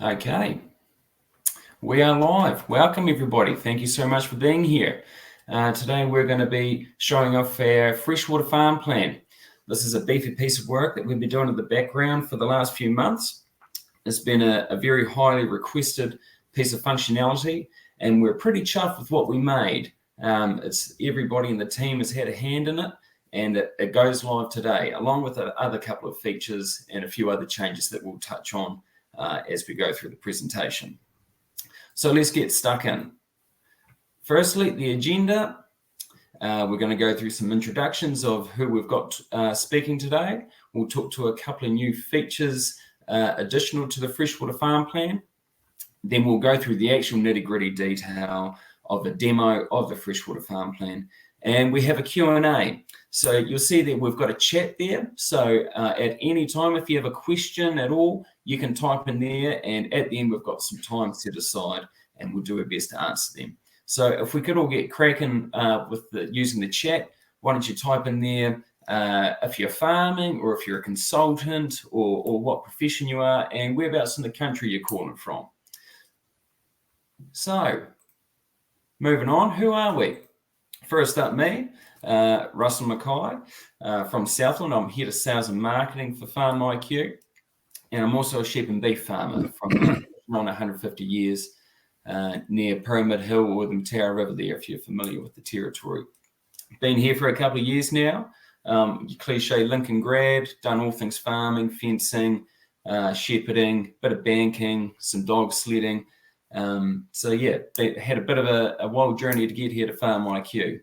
Okay, we are live. Welcome everybody. Thank you so much for being here. Today we're going to be showing off our freshwater farm plan. This is a beefy piece of work that we've been doing in the background for the last few months. It's been a very highly requested piece of functionality, and we're pretty chuffed with what we made. It's everybody in the team has had a hand in it, and it goes live today, along with other couple of features and a few other changes that we'll touch on as we go through the presentation. So let's get stuck in. Firstly, the agenda. We're going to go through some introductions of who we've got speaking today. We'll talk to a couple of new features additional to the freshwater farm plan. Then we'll go through the actual nitty-gritty detail of a demo of the freshwater farm plan. And we have a Q&A. So you'll see that we've got a chat there. So at any time, if you have a question at all, you can type in there. And at the end, we've got some time set aside, and we'll do our best to answer them. So if we could all get cracking with using the chat, why don't you type in there if you're farming or if you're a consultant or what profession you are and whereabouts in the country you're calling from. So moving on, who are we? First up, me, Russell MacKay from Southland. I'm head of sales and marketing for FarmIQ, and I'm also a sheep and beef farmer from around 150 years near Pyramid Hill or the Mataura River there, if you're familiar with the territory. Been here for a couple of years now. Cliche Lincoln grad, done all things farming, fencing, shepherding, bit of banking, some dog sledding. So yeah, they had a bit of a wild journey to get here to FarmIQ.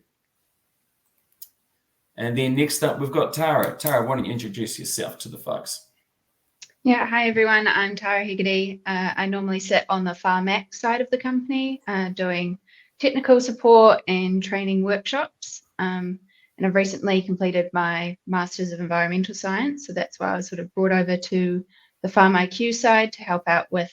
And then next up, we've got Tara. Tara, why don't you introduce yourself to the folks? Yeah, hi everyone. I'm Tara Hegarty. I normally sit on the FarmIQ side of the company, doing technical support and training workshops. And I've recently completed my Masters of Environmental Science, so that's why I was sort of brought over to the FarmIQ side to help out with,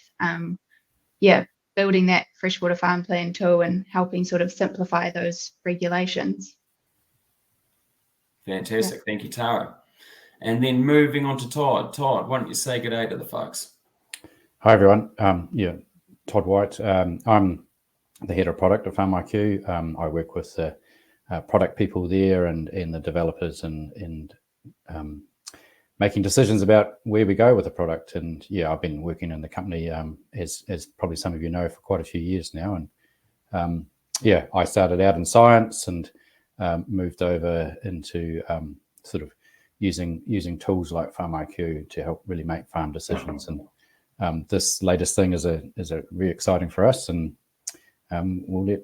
building that freshwater farm plan tool and helping sort of simplify those regulations. Fantastic. Thank you, Tara. And then moving on to Todd. Todd, why don't you say good day to the folks? Hi, everyone. Todd White. I'm the head of product at FarmIQ. I work with the product people there and the developers and making decisions about where we go with the product. And yeah, I've been working in the company, as probably some of you know, for quite a few years now. And I started out in science and moved over into sort of using tools like FarmIQ to help really make farm decisions. And this latest thing is a really exciting for us, and we'll let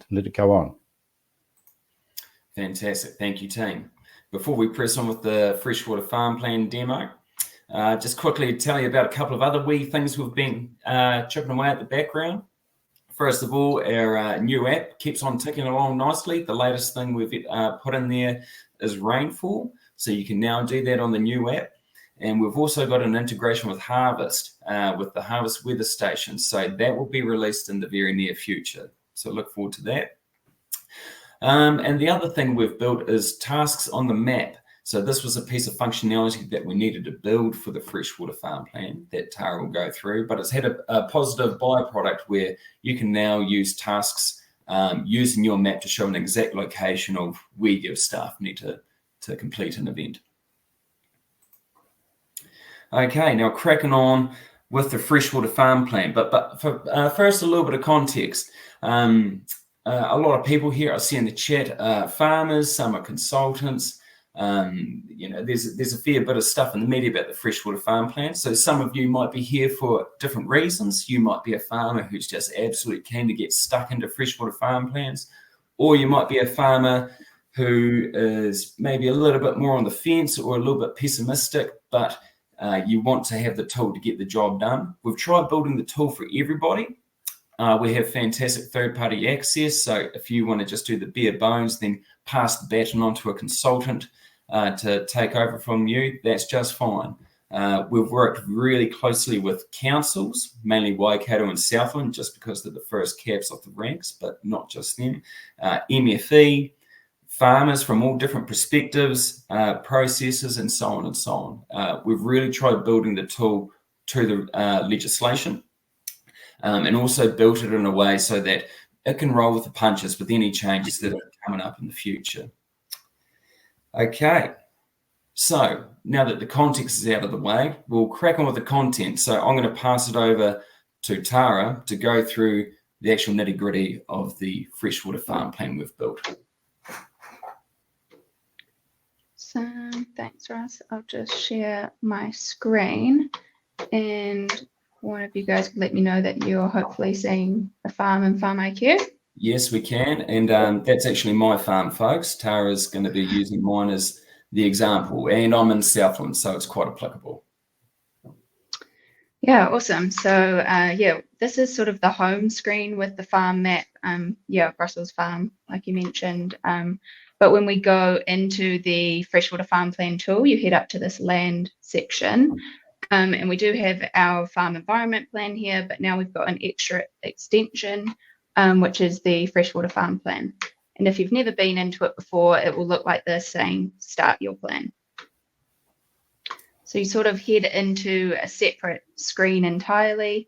it go on. Fantastic. Thank you, team. Before we press on with the freshwater farm plan demo, just quickly tell you about a couple of other wee things we've been chipping away at the background. First of all, our new app keeps on ticking along nicely. The latest thing we've put in there is rainfall, so you can now do that on the new app. And we've also got an integration with Harvest, with the Harvest weather station. So that will be released in the very near future. So look forward to that. And the other thing we've built is tasks on the map. So this was a piece of functionality that we needed to build for the freshwater farm plan that Tara will go through, but it's had a positive byproduct where you can now use tasks using your map to show an exact location of where your staff need to complete an event. Okay, now cracking on with the freshwater farm plan, but for first a little bit of context. A lot of people here I see in the chat are farmers, some are consultants. There's a fair bit of stuff in the media about the freshwater farm plan. So some of you might be here for different reasons. You might be a farmer who's just absolutely keen to get stuck into freshwater farm plans, or you might be a farmer who is maybe a little bit more on the fence or a little bit pessimistic, but you want to have the tool to get the job done. We've tried building the tool for everybody. We have fantastic third-party access. So if you want to just do the bare bones, then pass the baton on to a consultant to take over from you, that's just fine. We've worked really closely with councils, mainly Waikato and Southland, just because they're the first cabs off the ranks, but not just them. MFE, farmers from all different perspectives, processes, and so on and so on. We've really tried building the tool to the legislation, and also built it in a way so that it can roll with the punches with any changes that are coming up in the future. Okay, so now that the context is out of the way, we'll crack on with the content. So I'm going to pass it over to Tara to go through the actual nitty-gritty of the freshwater farm plan we've built. So thanks, Russ. I'll just share my screen, and one of you guys can let me know that you're hopefully seeing the farm in FarmIQ. Yes, we can, and that's actually my farm, folks. Tara's going to be using mine as the example, and I'm in Southland, so it's quite applicable. Yeah, awesome. So yeah, this is sort of the home screen with the farm map. Yeah, Russell's farm, like you mentioned. But when we go into the freshwater farm plan tool, you head up to this land section. And we do have our farm environment plan here, but now we've got an extra extension, which is the freshwater farm plan. And if you've never been into it before, it will look like this, saying start your plan. So you sort of head into a separate screen entirely.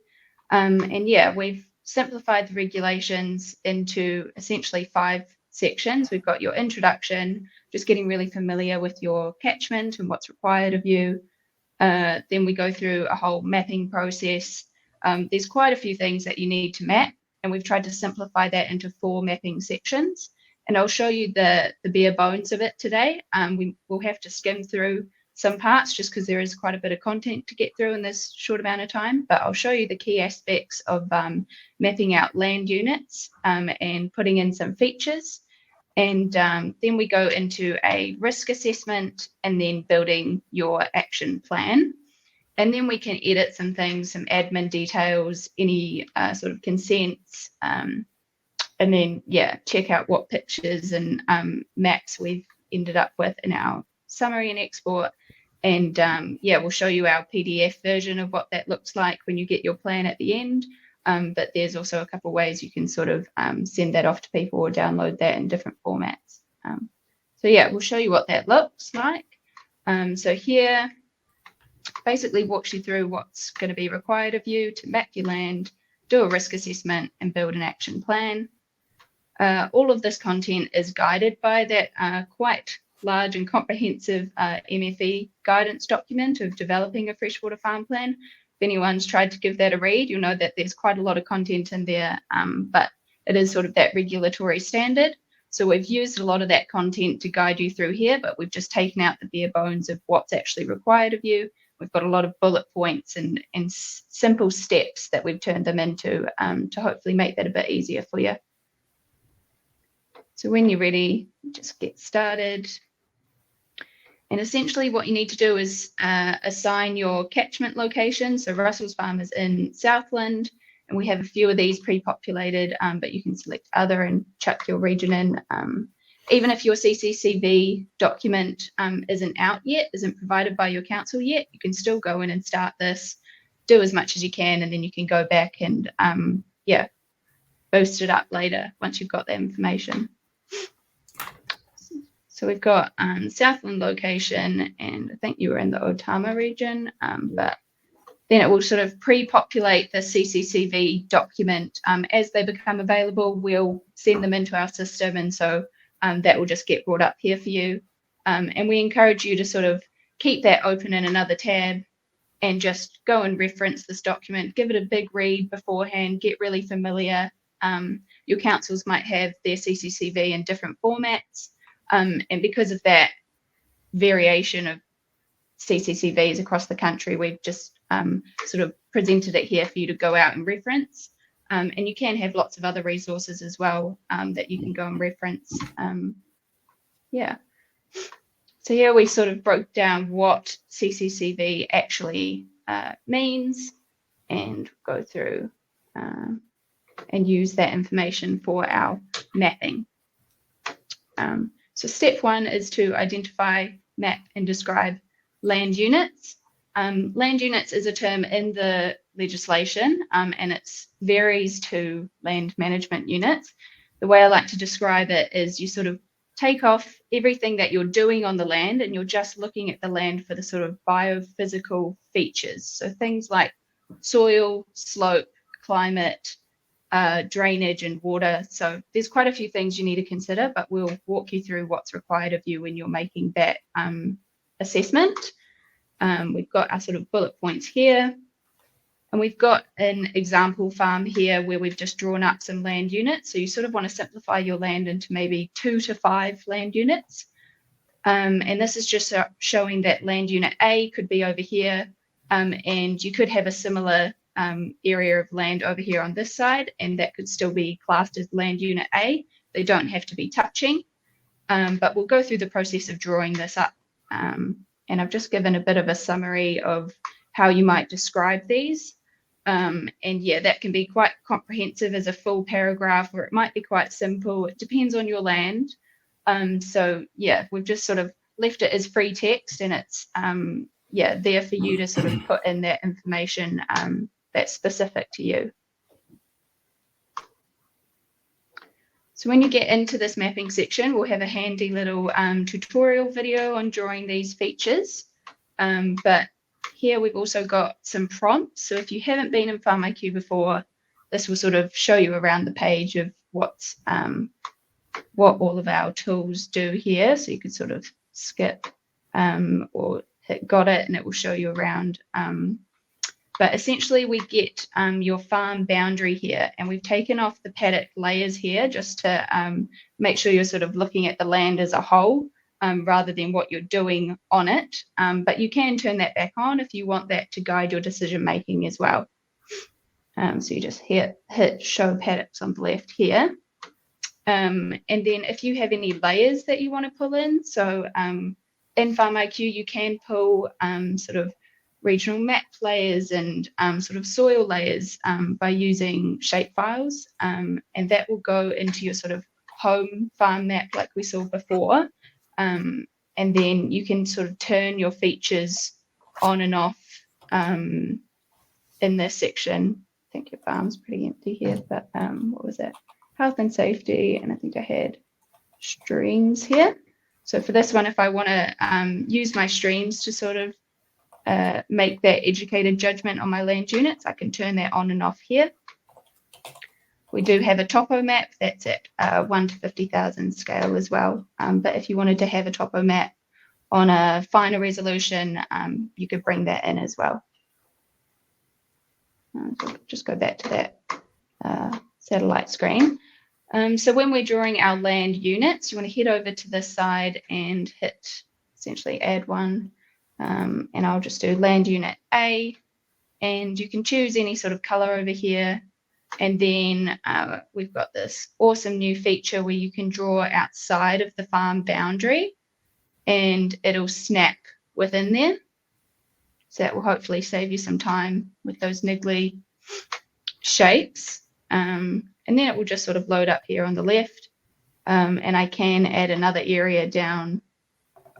And yeah, we've simplified the regulations into essentially 5 sections. We've got your introduction, just getting really familiar with your catchment and what's required of you. Then we go through a whole mapping process. There's quite a few things that you need to map, and we've tried to simplify that into 4 mapping sections. And I'll show you the bare bones of it today. We will have to skim through some parts just because there is quite a bit of content to get through in this short amount of time, but I'll show you the key aspects of mapping out land units and putting in some features. And then we go into a risk assessment and then building your action plan. And then we can edit some things, some admin details, any sort of consents, and then, yeah, check out what pictures and maps we've ended up with in our summary and export. And yeah, we'll show you our PDF version of what that looks like when you get your plan at the end. But there's also a couple of ways you can sort of send that off to people or download that in different formats. So yeah, we'll show you what that looks like. So here basically walks you through what's going to be required of you to map your land, do a risk assessment, and build an action plan. All of this content is guided by that quite large and comprehensive MFE guidance document of developing a freshwater farm plan. If anyone's tried to give that a read, you'll know that there's quite a lot of content in there, but it is sort of that regulatory standard. So we've used a lot of that content to guide you through here, but we've just taken out the bare bones of what's actually required of you. We've got a lot of bullet points and simple steps that we've turned them into to hopefully make that a bit easier for you. So when you're ready, just get started. And essentially what you need to do is assign your catchment location. So Russell's farm is in Southland, and we have a few of these pre-populated, but you can select other and chuck your region in. Even if your CCCV document isn't out yet, isn't provided by your council yet, you can still go in and start this, do as much as you can, and then you can go back and yeah, boost it up later once you've got that information. So we've got Southland location, and I think you were in the Otama region, but then it will sort of pre-populate the CCCV document. As they become available, we'll send them into our system, and so that will just get brought up here for you. And we encourage you to sort of keep that open in another tab and just go and reference this document, give it a big read beforehand, get really familiar. Your councils might have their CCCV in different formats. And because of that variation of CCCVs across the country, we've just sort of presented it here for you to go out and reference. And you can have lots of other resources as well that you can go and reference. Yeah. So here we sort of broke down what CCCV actually means and go through and use that information for our mapping. So step 1 is to identify, map, and describe land units. Land units is a term in the legislation, and it varies to land management units. The way I like to describe it is you sort of take off everything that you're doing on the land and you're just looking at the land for the sort of biophysical features. So things like soil, slope, climate, drainage and water. So there's quite a few things you need to consider, but we'll walk you through what's required of you when you're making that assessment. We've got our sort of bullet points here. And we've got an example farm here where we've just drawn up some land units. So you sort of want to simplify your land into maybe 2 to 5 land units. And this is just showing that land unit A could be over here. And you could have a similar area of land over here on this side, and that could still be classed as land unit A. They don't have to be touching. But we'll go through the process of drawing this up. And I've just given a bit of a summary of how you might describe these. And yeah, that can be quite comprehensive as a full paragraph, or it might be quite simple. It depends on your land. So yeah, we've just sort of left it as free text, and it's yeah, there for you to sort of put in that information that's specific to you. So when you get into this mapping section, we'll have a handy little tutorial video on drawing these features. But here we've also got some prompts. So if you haven't been in FarmIQ before, this will sort of show you around the page of what's what all of our tools do here. So you could sort of skip or hit got it, and it will show you around. But essentially we get your farm boundary here, and we've taken off the paddock layers here just to make sure you're sort of looking at the land as a whole rather than what you're doing on it. But you can turn that back on if you want that to guide your decision making as well. So you just hit show paddocks on the left here. And then if you have any layers that you want to pull in, so in FarmIQ you can pull sort of regional map layers and sort of soil layers by using shapefiles, and that will go into your sort of home farm map like we saw before. And then you can sort of turn your features on and off in this section. I think your farm's pretty empty here, but what was it? Health and safety, and I think I had streams here. So for this one, if I want to use my streams to sort of make that educated judgment on my land units, I can turn that on and off here. We do have a topo map that's at 1 to 50,000 scale as well. But if you wanted to have a topo map on a finer resolution, you could bring that in as well. So just go back to that satellite screen. So when we're drawing our land units, you want to head over to this side and hit essentially add one. And I'll just do land unit A, and you can choose any sort of color over here. And then we've got this awesome new feature where you can draw outside of the farm boundary and it'll snap within there. So that will hopefully save you some time with those niggly shapes. And then it will just sort of load up here on the left. And I can add another area down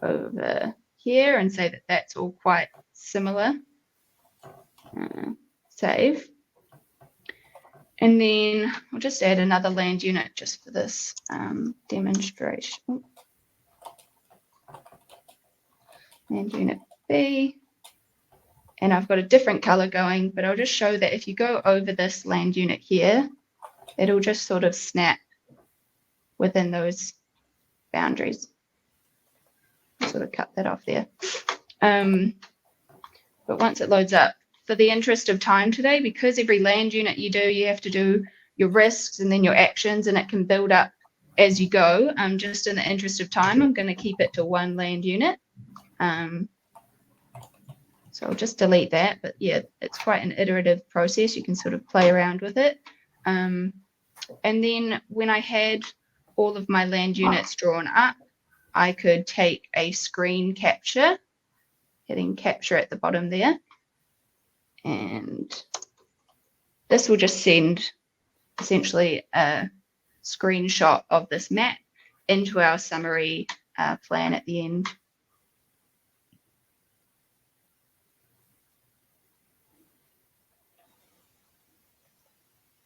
over here and say that that's all quite similar. Save. And then I'll just add another land unit just for this demonstration. Land unit B. And I've got a different color going, but I'll just show that if you go over this land unit here, it'll just sort of snap within those boundaries. I'll sort of cut that off there. But once it loads up, for the interest of time today, because every land unit you do, you have to do your risks and then your actions, and it can build up as you go. Just in the interest of time, I'm going to keep it to one land unit. So I'll just delete that. But yeah, it's quite an iterative process. You can sort of play around with it. And then when I had all of my land units drawn up, I could take a screen capture, hitting capture at the bottom there. And this will just send essentially a screenshot of this map into our summary plan at the end.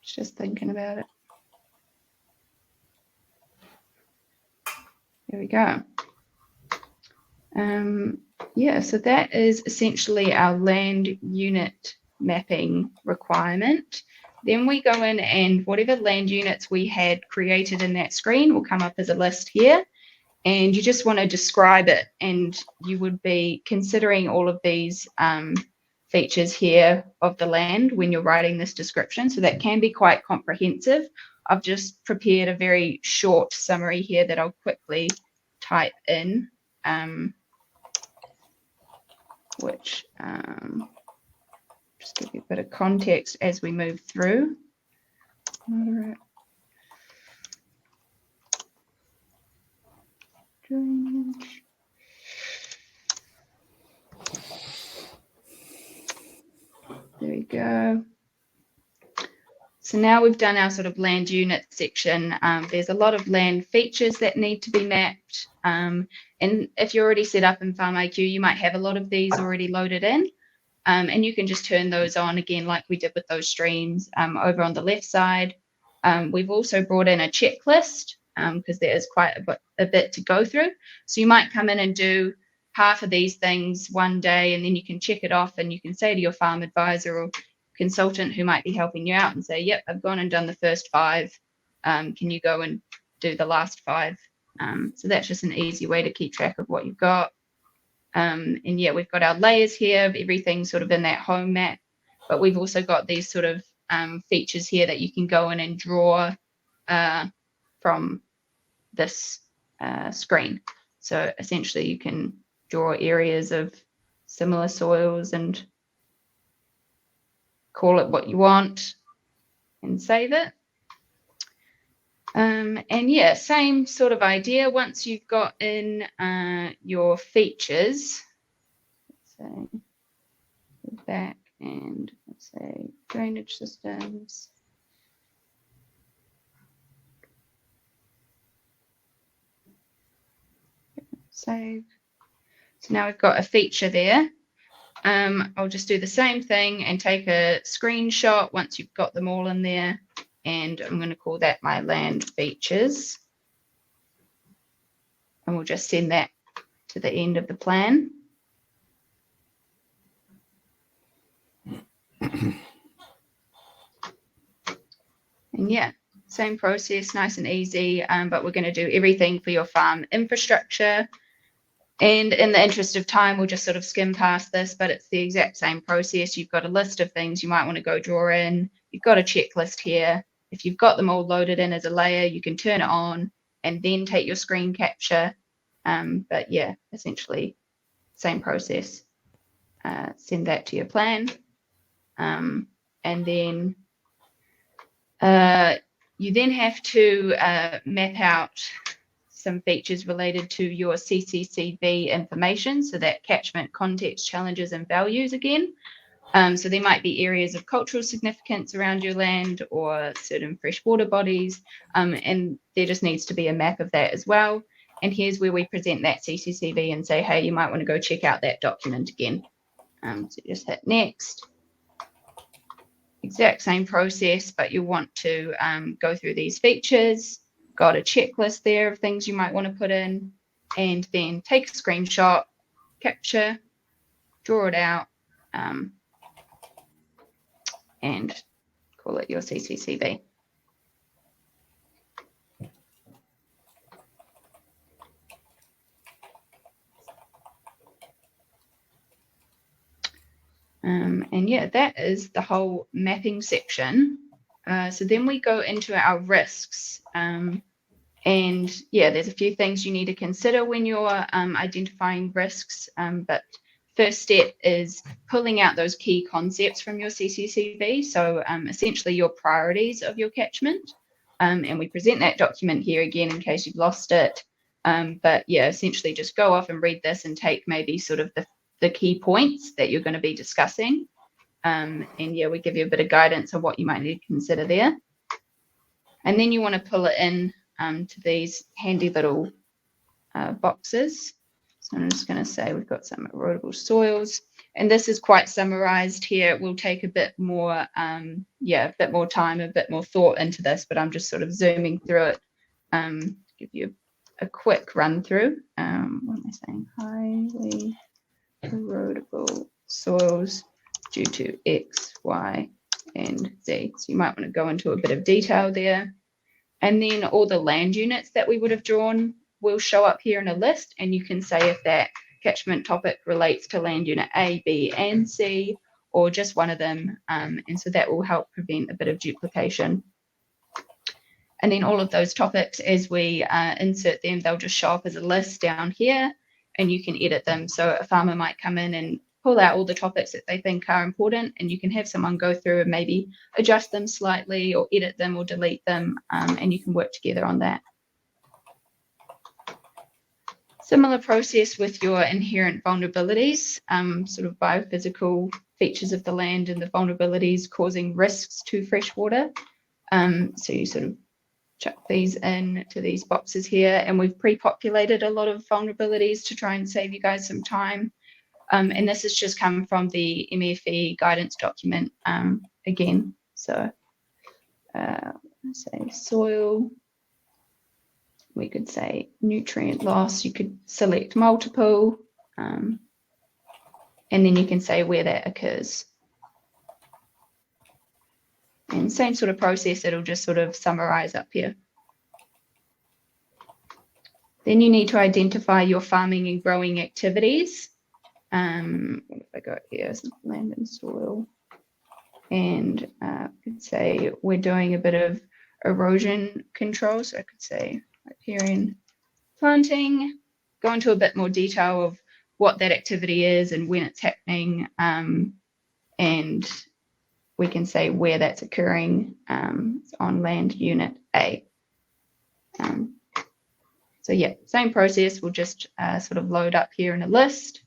Just thinking about it. There we go. Yeah, so that is essentially our land unit mapping requirement. Then we go in and whatever land units we had created in that screen will come up as a list here. And you just want to describe it, and you would be considering all of these features here of the land when you're writing this description. So that can be quite comprehensive. I've just prepared a very short summary here that I'll quickly type in, which just give you a bit of context as we move through. Moderate drainage. There we go. So now we've done our sort of land unit section. There's a lot of land features that need to be mapped. And if you're already set up in FarmIQ, you might have a lot of these already loaded in. And you can just turn those on again, like we did with those streams over on the left side. We've also brought in a checklist because there is quite a bit to go through. So you might come in and do half of these things one day, and then you can check it off, and you can say to your farm advisor or consultant who might be helping you out and say, yep, I've gone and done the first 5. Can you go and do the last 5? So that's just an easy way to keep track of what you've got. And yeah, we've got our layers here of everything sort of in that home map, but we've also got these sort of features here that you can go in and draw from this screen. So essentially you can draw areas of similar soils and call it what you want and save it. And yeah, same sort of idea. Once you've got in your features, let's say go back and let's say drainage systems. Save. So now we've got a feature there. I'll just do the same thing and take a screenshot once you've got them all in there. And I'm going to call that my land features. And we'll just send that to the end of the plan. And yeah, same process, nice and easy, but we're going to do everything for your farm infrastructure. And in the interest of time, we'll just sort of skim past this, but it's the exact same process. You've got a list of things you might want to go draw in. You've got a checklist here. If you've got them all loaded in as a layer, you can turn it on and then take your screen capture. But yeah, essentially same process. Send that to your plan. And then you then have to map out some features related to your CCCV information, so that catchment, context, challenges, and values again. So there might be areas of cultural significance around your land or certain freshwater bodies, and there just needs to be a map of that as well. And here's where we present that CCCV and say, hey, you might want to go check out that document again. So just hit next. Exact same process, but you want to go through these features. Got a checklist there of things you might want to put in, and then take a screenshot, capture, draw it out, and call it your CCCV. And yeah, that is the whole mapping section. So then we go into our risks. And yeah, there's a few things you need to consider when you're identifying risks. But first step is pulling out those key concepts from your CCCV. So essentially your priorities of your catchment. And we present that document here again in case you've lost it. But yeah, essentially just go off and read this and take maybe sort of the key points that you're going to be discussing. And yeah, we give you a bit of guidance on what you might need to consider there. And then you want to pull it in to these handy little boxes. So I'm just going to say we've got some erodible soils, and this is quite summarized here. It will take a bit more, a bit more time, a bit more thought into this, but I'm just sort of zooming through it to give you a quick run through. What am I saying? Highly erodible soils due to X, Y, and Z. So you might want to go into a bit of detail there. And then all the land units that we would have drawn will show up here in a list, and you can say if that catchment topic relates to land unit A, B, and C, or just one of them. And so that will help prevent a bit of duplication. And then all of those topics, as we insert them, they'll just show up as a list down here, and you can edit them. So a farmer might come in and pull out all the topics that they think are important, and you can have someone go through and maybe adjust them slightly or edit them or delete them, and you can work together on that. Similar process with your inherent vulnerabilities, sort of biophysical features of the land and the vulnerabilities causing risks to freshwater. So you sort of chuck these in to these boxes here, and we've pre-populated a lot of vulnerabilities to try and save you guys some time. And this has just come from the MFE guidance document again. So say soil, we could say nutrient loss, you could select multiple, and then you can say where that occurs. And same sort of process, it'll just sort of summarize up here. Then you need to identify your farming and growing activities. What have I got here? Land and soil. And I could say we're doing a bit of erosion control. So I could say riparian planting, go into a bit more detail of what that activity is and when it's happening. And we can say where that's occurring on land unit A. So yeah, same process, we'll just sort of load up here in a list.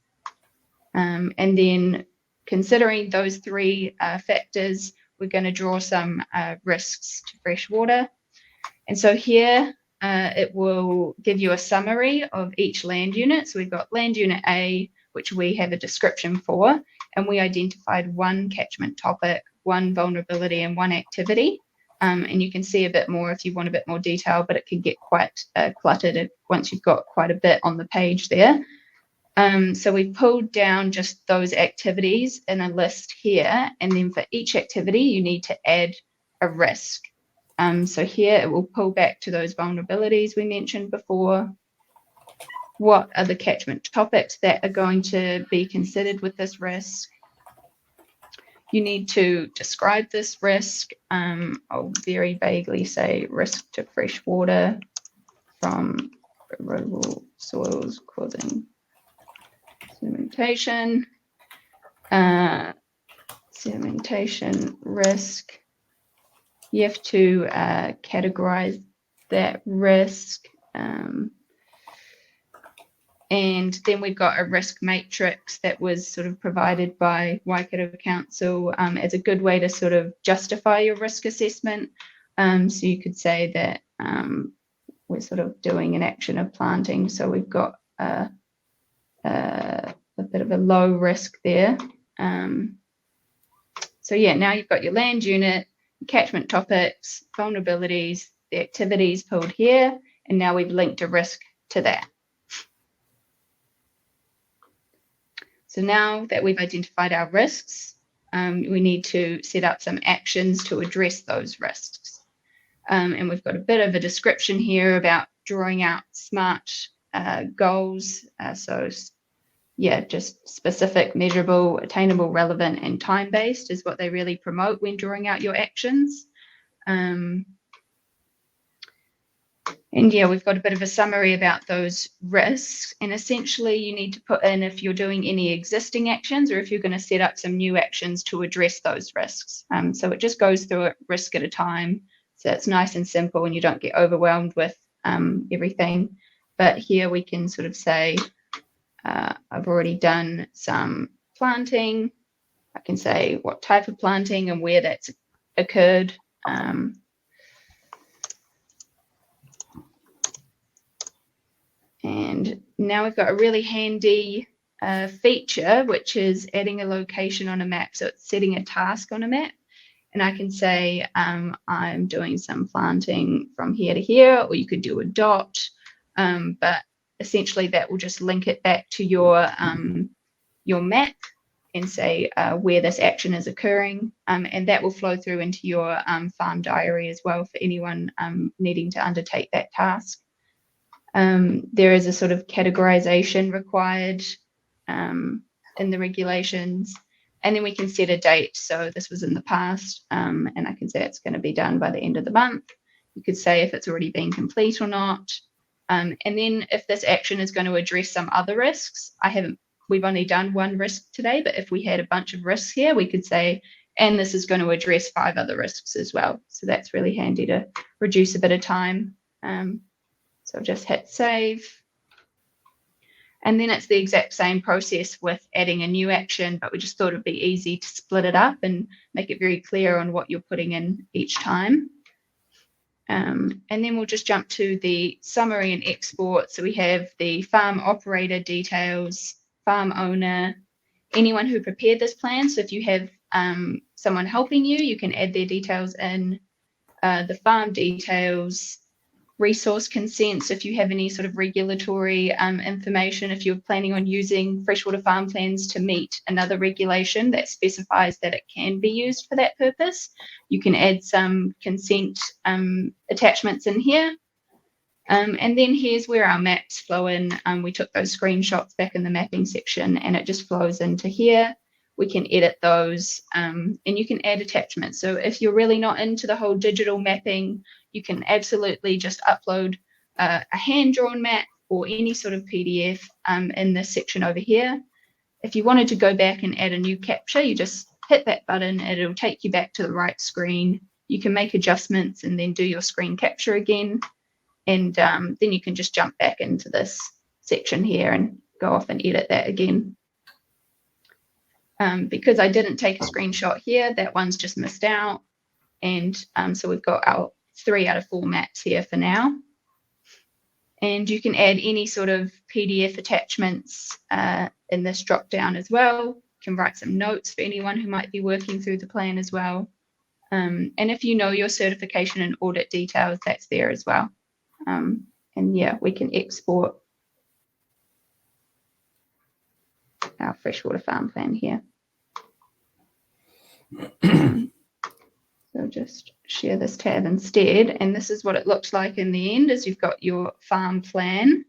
And then considering those three factors, we're going to draw some risks to freshwater. And so here it will give you a summary of each land unit. So we've got land unit A, which we have a description for, and we identified one catchment topic, one vulnerability, and one activity. And you can see a bit more if you want a bit more detail, but it can get quite cluttered once you've got quite a bit on the page there. So we pulled down just those activities in a list here, and then for each activity you need to add a risk. So here it will pull back to those vulnerabilities we mentioned before. What are the catchment topics that are going to be considered with this risk? You need to describe this risk. I'll very vaguely say risk to freshwater from erodible soils causing sedimentation, sedimentation risk. You have to categorize that risk. And then we've got a risk matrix that was sort of provided by Waikato Council as a good way to sort of justify your risk assessment. So you could say that we're sort of doing an action of planting. So we've got a bit of a low risk there. So yeah, now you've got your land unit, catchment topics, vulnerabilities, the activities pulled here, and now we've linked a risk to that. So now that we've identified our risks, we need to set up some actions to address those risks. And we've got a bit of a description here about drawing out SMART goals. So yeah, just specific, measurable, attainable, relevant, and time-based is what they really promote when drawing out your actions. And yeah, we've got a bit of a summary about those risks. And essentially you need to put in if you're doing any existing actions or if you're going to set up some new actions to address those risks. So it just goes through it risk at a time. So it's nice and simple and you don't get overwhelmed with everything. But here we can sort of say, I've already done some planting. I can say what type of planting and where that's occurred. And now we've got a really handy feature, which is adding a location on a map. So it's setting a task on a map. And I can say I'm doing some planting from here to here, or you could do a dot, but essentially that will just link it back to your map and say where this action is occurring, and that will flow through into your farm diary as well for anyone needing to undertake that task. There is a sort of categorization required in the regulations, and then we can set a date. So this was in the past, and I can say it's going to be done by the end of the month. You could say if it's already been complete or not. And then if this action is going to address some other risks, we've only done one risk today, but if we had a bunch of risks here, we could say, and this is going to address 5 other risks as well. So that's really handy to reduce a bit of time. So just hit save. And then it's the exact same process with adding a new action, but we just thought it'd be easy to split it up and make it very clear on what you're putting in each time. And then we'll just jump to the summary and export. So we have the farm operator details, farm owner, anyone who prepared this plan. So if you have someone helping you, you can add their details in, the farm details, resource consent. So if you have any sort of regulatory information, if you're planning on using freshwater farm plans to meet another regulation that specifies that it can be used for that purpose, you can add some consent attachments in here. And then here's where our maps flow in. We took those screenshots back in the mapping section, and it just flows into here. We can edit those, and you can add attachments. So if you're really not into the whole digital mapping, you can absolutely just upload a hand-drawn map or any sort of PDF in this section over here. If you wanted to go back and add a new capture, you just hit that button and it'll take you back to the right screen. You can make adjustments and then do your screen capture again. And then you can just jump back into this section here and go off and edit that again. Because I didn't take a screenshot here, that one's just missed out. And so we've got our 3 out of 4 maps here for now. And you can add any sort of PDF attachments in this drop down as well. You can write some notes for anyone who might be working through the plan as well. And if you know your certification and audit details, that's there as well. And yeah, we can export our freshwater farm plan here. So just share this tab instead, and this is what it looks like in the end. Is you've got your farm plan,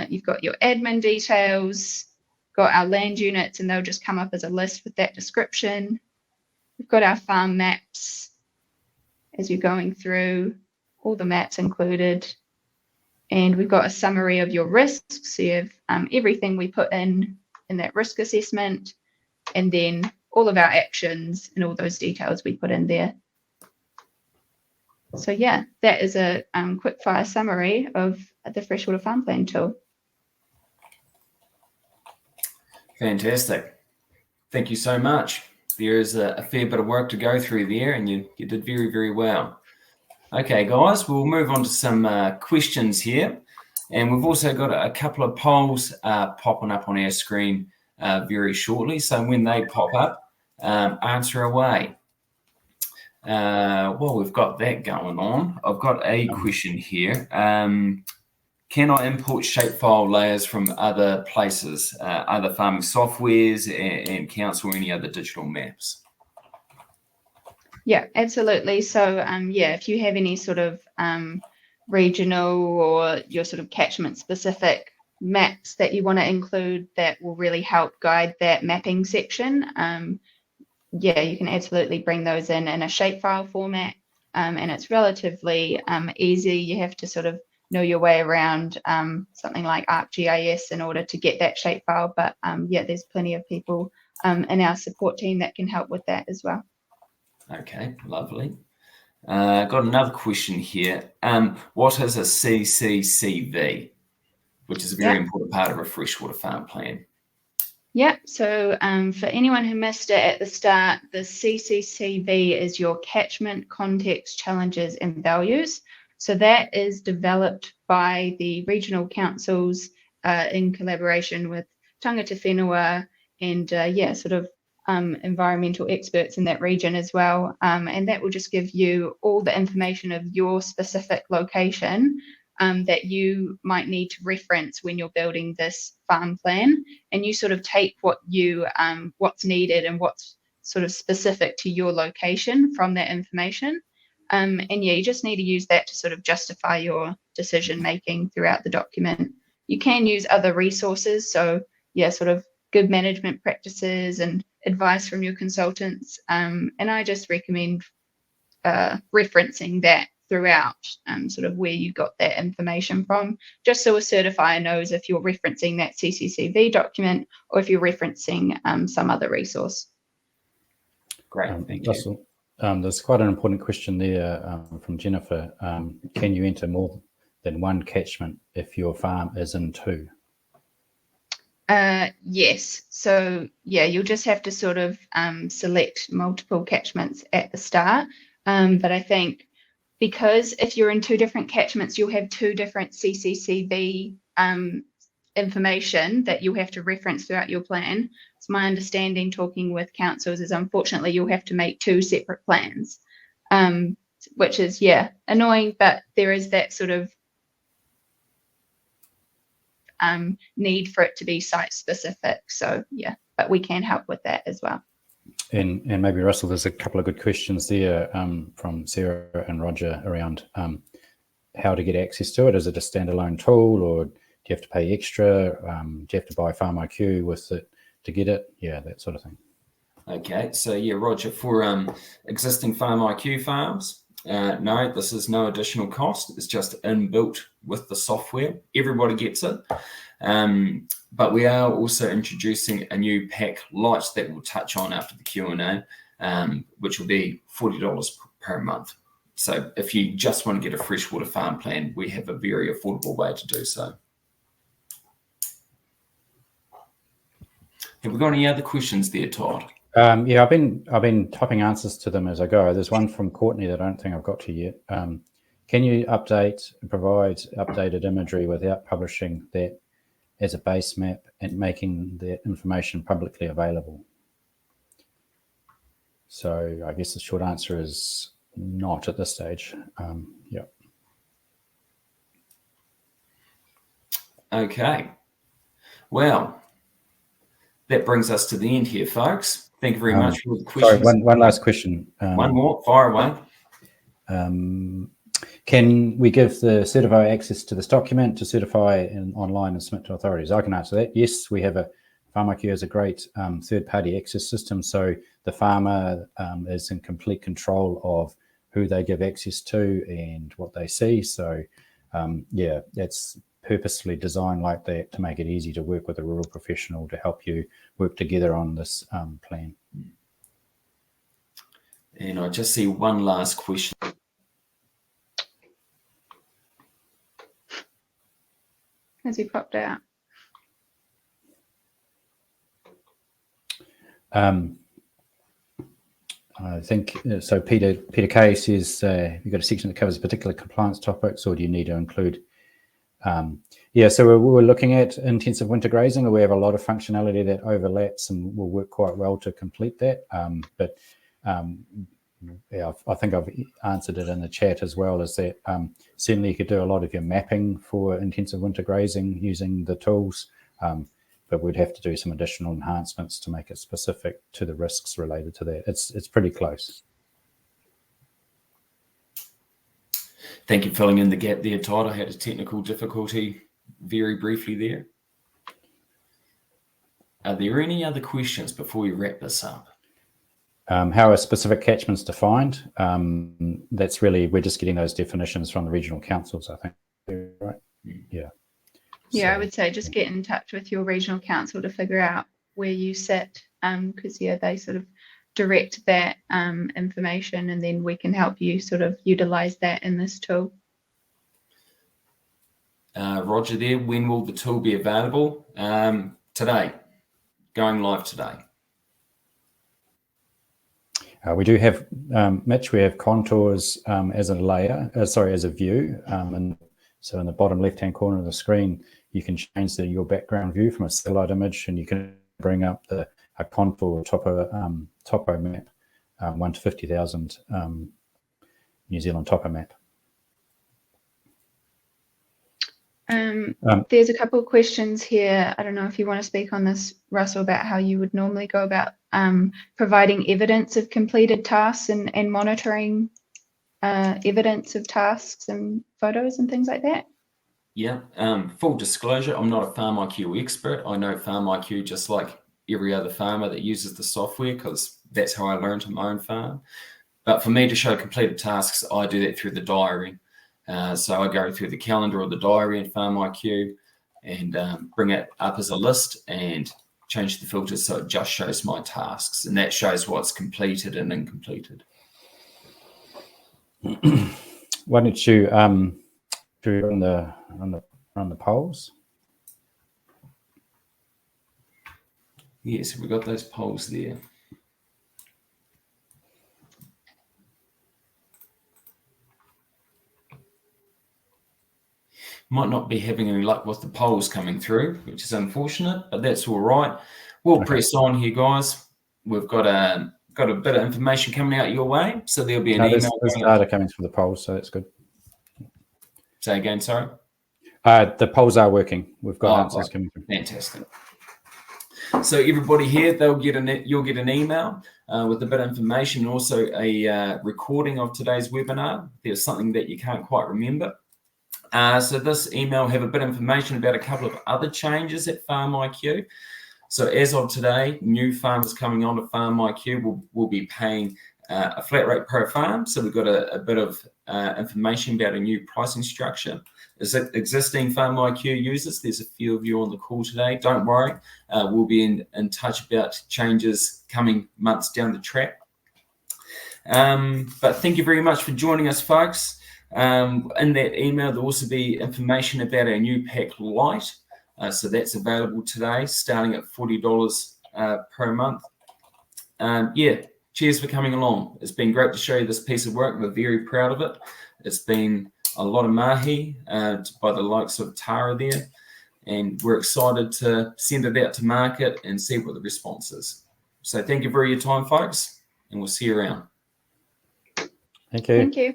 you've got your admin details, got our land units, and they'll just come up as a list with that description. We've got our farm maps as you're going through, all the maps included, and we've got a summary of your risks. So you have everything we put in that risk assessment, and then all of our actions and all those details we put in there. So yeah, that is a quick fire summary of the freshwater farm plan tool. Fantastic. Thank you so much. There is a fair bit of work to go through there, and you did very, very well. Okay, guys, we'll move on to some questions here. And we've also got a couple of polls popping up on our screen very shortly. So when they pop up, answer away. Well, we've got that going on. I've got a question here. Can I import shapefile layers from other places, other farming softwares and council or any other digital maps? Yeah, absolutely. So yeah, if you have any sort of regional or your sort of catchment specific maps that you want to include that will really help guide that mapping section, yeah, you can absolutely bring those in a shapefile format, and it's relatively easy. You have to sort of know your way around something like ArcGIS in order to get that shapefile, but yeah, there's plenty of people in our support team that can help with that as well. Okay, lovely. Got another question here. What is a CCCV, which is a very important part of a freshwater farm plan? Yeah, so for anyone who missed it at the start, the CCCV is your catchment, context, challenges and values. So that is developed by the regional councils in collaboration with tangata whenua and yeah, sort of environmental experts in that region as well. And that will just give you all the information of your specific location that you might need to reference when you're building this farm plan, and you sort of take what's needed and what's sort of specific to your location from that information. And yeah, you just need to use that to sort of justify your decision making throughout the document. You can use other resources, so yeah, sort of good management practices and advice from your consultants. And I just recommend referencing that throughout, sort of where you got that information from, just so a certifier knows if you're referencing that CCCV document or if you're referencing some other resource. Great, thank Russell, there's quite an important question there from Jennifer. Can you enter more than one catchment if your farm is in two? Yes. So yeah, you'll just have to sort of select multiple catchments at the start. But I think because if you're in two different catchments, you'll have two different CCCV information that you'll have to reference throughout your plan. So my understanding talking with councils is unfortunately you'll have to make two separate plans, which is, yeah, annoying, but there is that sort of need for it to be site specific. So yeah, but we can help with that as well. And maybe Russell, there's a couple of good questions there from Sarah and Roger around how to get access to it. Is it a standalone tool, or do you have to pay extra? Do you have to buy FarmIQ with it to get it? Yeah, that sort of thing. Okay, so yeah, Roger, for existing FarmIQ farms, no, this is no additional cost. It's just inbuilt with the software. Everybody gets it. But we are also introducing a new pack light that we'll touch on after the Q&A, which will be $40 per month. So if you just want to get a freshwater farm plan, we have a very affordable way to do so. Have we got any other questions there, Todd? Yeah, I've been typing answers to them as I go. There's one from Courtney that I don't think I've got to yet. Can you update and provide updated imagery without publishing that as a base map and making that information publicly available? So I guess the short answer is not at this stage. Yeah. Okay. Well, that brings us to the end here, folks. Thank you very much for the questions. Sorry, one last question. One more, fire away. Can we give the certifier access to this document to certify online and submit to authorities? I can answer that. Yes, we have FarmIQ has a great third-party access system, so the farmer is in complete control of who they give access to and what they see. So yeah, that's purposely designed like that to make it easy to work with a rural professional to help you work together on this plan. And I just see one last question. Has he popped out? I think so. Peter K says, you've got a section that covers particular compliance topics, or do you need to include? Yeah, so we're looking at intensive winter grazing, where we have a lot of functionality that overlaps and will work quite well to complete that. Yeah, I think I've answered it in the chat as well, is that certainly you could do a lot of your mapping for intensive winter grazing using the tools, but we'd have to do some additional enhancements to make it specific to the risks related to that. It's pretty close. Thank you for filling in the gap there, Todd. I had a technical difficulty very briefly there. Are there any other questions before we wrap this up? How are specific catchments defined? That's really, we're just getting those definitions from the regional councils, I think, right? Yeah. Yeah, So, I would say just get in touch with your regional council to figure out where you sit, because yeah, they sort of direct that information, and then we can help you sort of utilize that in this tool. Roger there, when will the tool be available? Today, going live today. We do have, Mitch, we have contours as a layer, as a view. And so in the bottom left-hand corner of the screen, you can change your background view from a satellite image, and you can bring up a contour topo map, 1 to 50,000 New Zealand topo map. There's a couple of questions here. I don't know if you want to speak on this, Russell, about how you would normally go about providing evidence of completed tasks and monitoring evidence of tasks and photos and things like that. Yeah, full disclosure, I'm not a FarmIQ expert. I know FarmIQ just like every other farmer that uses the software, because that's how I learned on my own farm. But for me to show completed tasks, I do that through the diary. So I go through the calendar or the diary in FarmIQ and bring it up as a list and change the filters so it just shows my tasks, and that shows what's completed and incompleted. Why don't you run the polls? Yes, we've got those polls there. Might not be having any luck with the polls coming through, which is unfortunate, but that's all right. We'll press on here, guys. We've got a bit of information coming out your way, so there'll be an email. There's data coming from the polls, so that's good. Say again, sorry? The polls are working. We've got answers coming through. Fantastic. So everybody here, you'll get an email with a bit of information, and also a recording of today's webinar. There's something that you can't quite remember. So this email will have a bit of information about a couple of other changes at FarmIQ. So as of today, new farmers coming on to FarmIQ will be paying a flat rate per farm. So we've got a bit of information about a new pricing structure. As existing FarmIQ users, there's a few of you on the call today. Don't worry, we'll be in touch about changes coming months down the track. But thank you very much for joining us, folks. In that email, there'll also be information about our new pack Lite. So that's available today, starting at $40 per month. Yeah, cheers for coming along. It's been great to show you this piece of work. We're very proud of it. It's been a lot of mahi by the likes of Tara there, and we're excited to send it out to market and see what the response is. So thank you for your time, folks, and we'll see you around. Thank you. Thank you.